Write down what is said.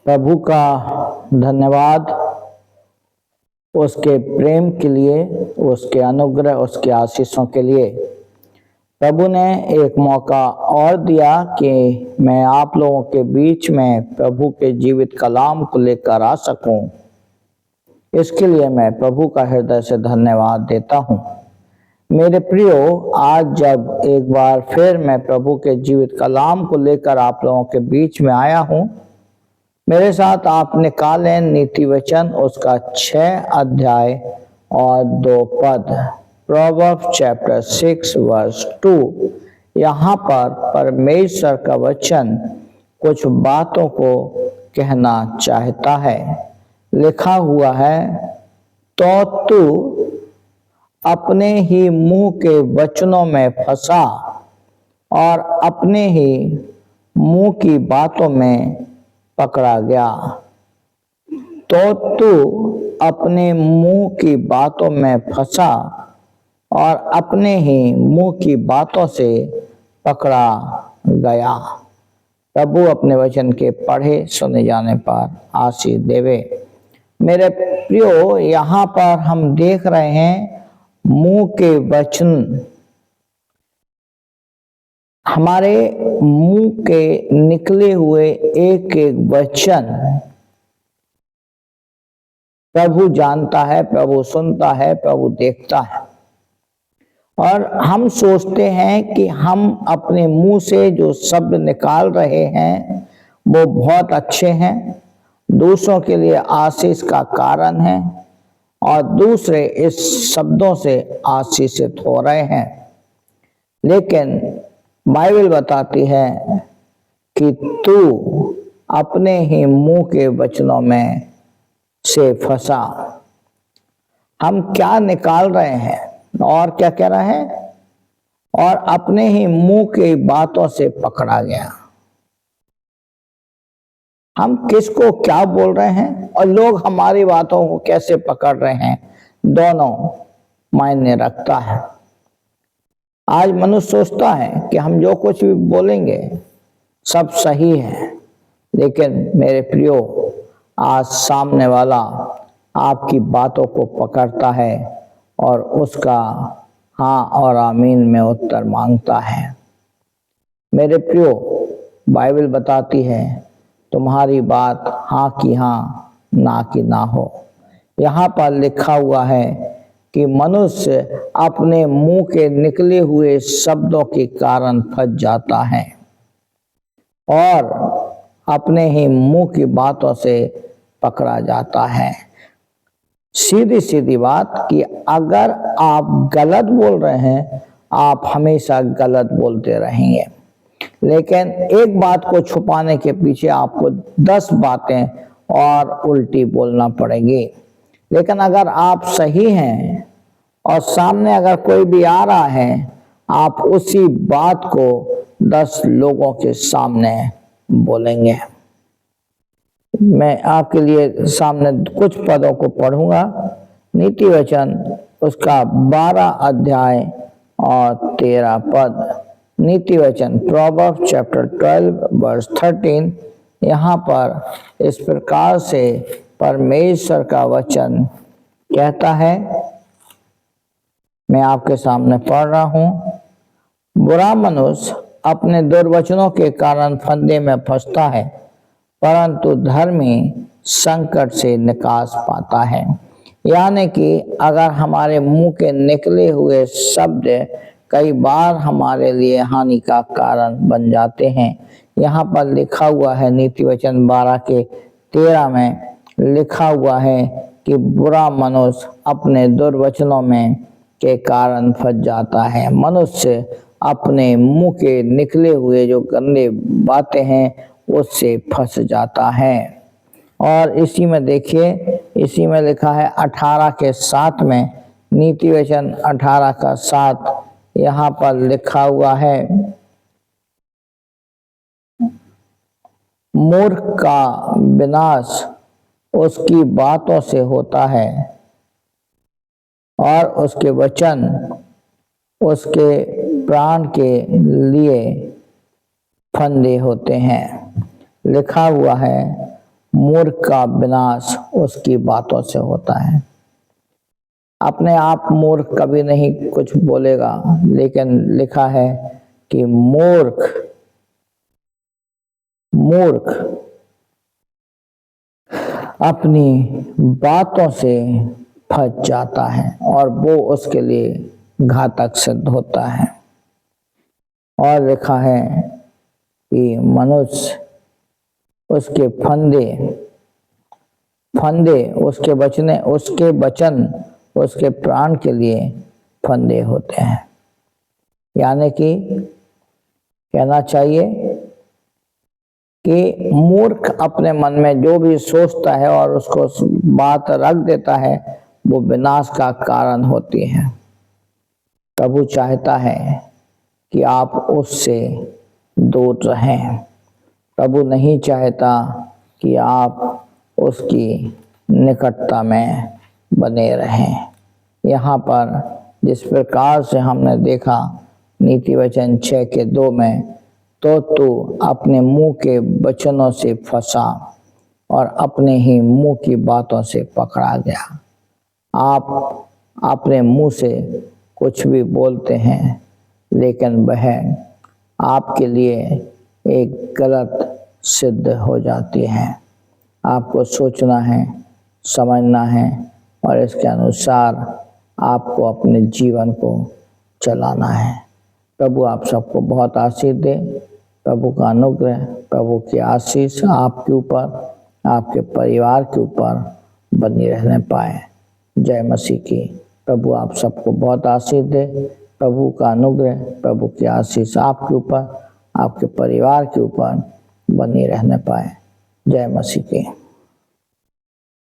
प्रभु का धन्यवाद उसके प्रेम के लिए, उसके अनुग्रह, उसके आशीषों के लिए। प्रभु ने एक मौका और दिया कि मैं आप लोगों के बीच में प्रभु के जीवित कलाम को लेकर आ सकूं। इसके लिए मैं प्रभु का हृदय से धन्यवाद देता हूं। मेरे प्रियो, आज जब एक बार फिर मैं प्रभु के जीवित कलाम को लेकर आप लोगों के बीच में आया हूं, मेरे साथ आप निकालें नीति वचन उसका 6 अध्याय और 2 पद, प्रोवर्ब्स चैप्टर 6 वर्स 2। यहाँ पर परमेश्वर का वचन कुछ बातों को कहना चाहता है। लिखा हुआ है, तो तू अपने ही मुंह के वचनों में फंसा और अपने ही मुंह की बातों में पकड़ा गया। तो तू अपने मुंह की बातों में फंसा और अपने ही मुंह की बातों से पकड़ा गया। प्रभु अपने वचन के पढ़े सुने जाने पर आशीष देवे। मेरे प्रियो, यहाँ पर हम देख रहे हैं मुंह के वचन, हमारे मुंह के निकले हुए एक एक वचन प्रभु जानता है, प्रभु सुनता है, प्रभु देखता है। और हम सोचते हैं कि हम अपने मुंह से जो शब्द निकाल रहे हैं वो बहुत अच्छे हैं, दूसरों के लिए आशीष का कारण है और दूसरे इस शब्दों से आशीषित हो रहे हैं। लेकिन बाइबल बताती है कि तू अपने ही मुंह के वचनों में से फंसा। हम क्या निकाल रहे हैं और क्या कह रहे हैं? और अपने ही मुंह की बातों से पकड़ा गया। हम किसको क्या बोल रहे हैं और लोग हमारी बातों को कैसे पकड़ रहे हैं, दोनों मायने रखता है। आज मनुष्य सोचता है कि हम जो कुछ भी बोलेंगे सब सही है, लेकिन मेरे प्रियो, आज सामने वाला आपकी बातों को पकड़ता है और उसका हाँ और आमीन में उत्तर मांगता है। मेरे प्रियो, बाइबल बताती है तुम्हारी बात हाँ की हाँ, ना की ना हो। यहाँ पर लिखा हुआ है कि मनुष्य अपने मुंह के निकले हुए शब्दों के कारण फंस जाता है और अपने ही मुंह की बातों से पकड़ा जाता है। सीधी सीधी बात कि अगर आप गलत बोल रहे हैं, आप हमेशा गलत बोलते रहेंगे, लेकिन एक बात को छुपाने के पीछे आपको 10 बातें और उल्टी बोलना पड़ेगी। लेकिन अगर आप सही हैं और सामने अगर कोई भी आ रहा है, आप उसी बात को 10 लोगों के सामने बोलेंगे। मैं आपके लिए सामने कुछ पदों को पढ़ूंगा। नीति वचन उसका 12 अध्याय और 13 पद। नीति वचन प्रोवर्ब्स चैप्टर 12 वर्स 13। यहाँ पर इस प्रकार से परमेश्वर का वचन कहता है, मैं आपके सामने पढ़ रहा हूं। बुरा मनुष्य अपने दुर्वचनों के कारण फंदे में फंसता है, परंतु धर्मी संकट से निकास पाता है। यानी कि अगर हमारे मुंह के निकले हुए शब्द कई बार हमारे लिए हानि का कारण बन जाते हैं। यहाँ पर लिखा हुआ है नीति वचन 12 के 13 में लिखा हुआ है कि बुरा मनुष्य अपने दुर्वचनों में के कारण फंस जाता है। मनुष्य अपने मुंह के निकले हुए जो गंदे बातें हैं उससे फंस जाता है। और इसी में देखिए, इसी में लिखा है 18 के 7 में, नीति वचन 18 का 7, यहाँ पर लिखा हुआ है, मूर्ख का विनाश उसकी बातों से होता है और उसके वचन उसके प्राण के लिए फंदे होते हैं। लिखा हुआ है, मूर्ख का विनाश उसकी बातों से होता है। अपने आप मूर्ख कभी नहीं कुछ बोलेगा, लेकिन लिखा है कि मूर्ख अपनी बातों से फंस जाता है और वो उसके लिए घातक सिद्ध होता है। और लिखा है कि मनुष्य उसके फंदे उसके वचन उसके प्राण के लिए फंदे होते हैं। यानी कि कहना चाहिए कि मूर्ख अपने मन में जो भी सोचता है और उसको बात रख देता है, वो विनाश का कारण होती है। प्रभु चाहता है कि आप उससे दूर रहें। प्रभु नहीं चाहता कि आप उसकी निकटता में बने रहें। यहाँ पर जिस प्रकार से हमने देखा नीति वचन 6:2 में, तो तू अपने मुंह के वचनों से फंसा और अपने ही मुंह की बातों से पकड़ा गया। आप अपने मुंह से कुछ भी बोलते हैं, लेकिन वह आपके लिए एक गलत सिद्ध हो जाती है। आपको सोचना है, समझना है और इसके अनुसार आपको अपने जीवन को चलाना है। प्रभु आप सबको बहुत आशीष दे। प्रभु का अनुग्रह, प्रभु की आशीष आपके ऊपर, आपके परिवार के ऊपर बनी रहने पाए। जय मसीह की। प्रभु आप सबको बहुत आशीष दे। प्रभु का अनुग्रह, प्रभु की आशीष आपके ऊपर, आपके परिवार के ऊपर बनी रहने पाए। जय मसीह की।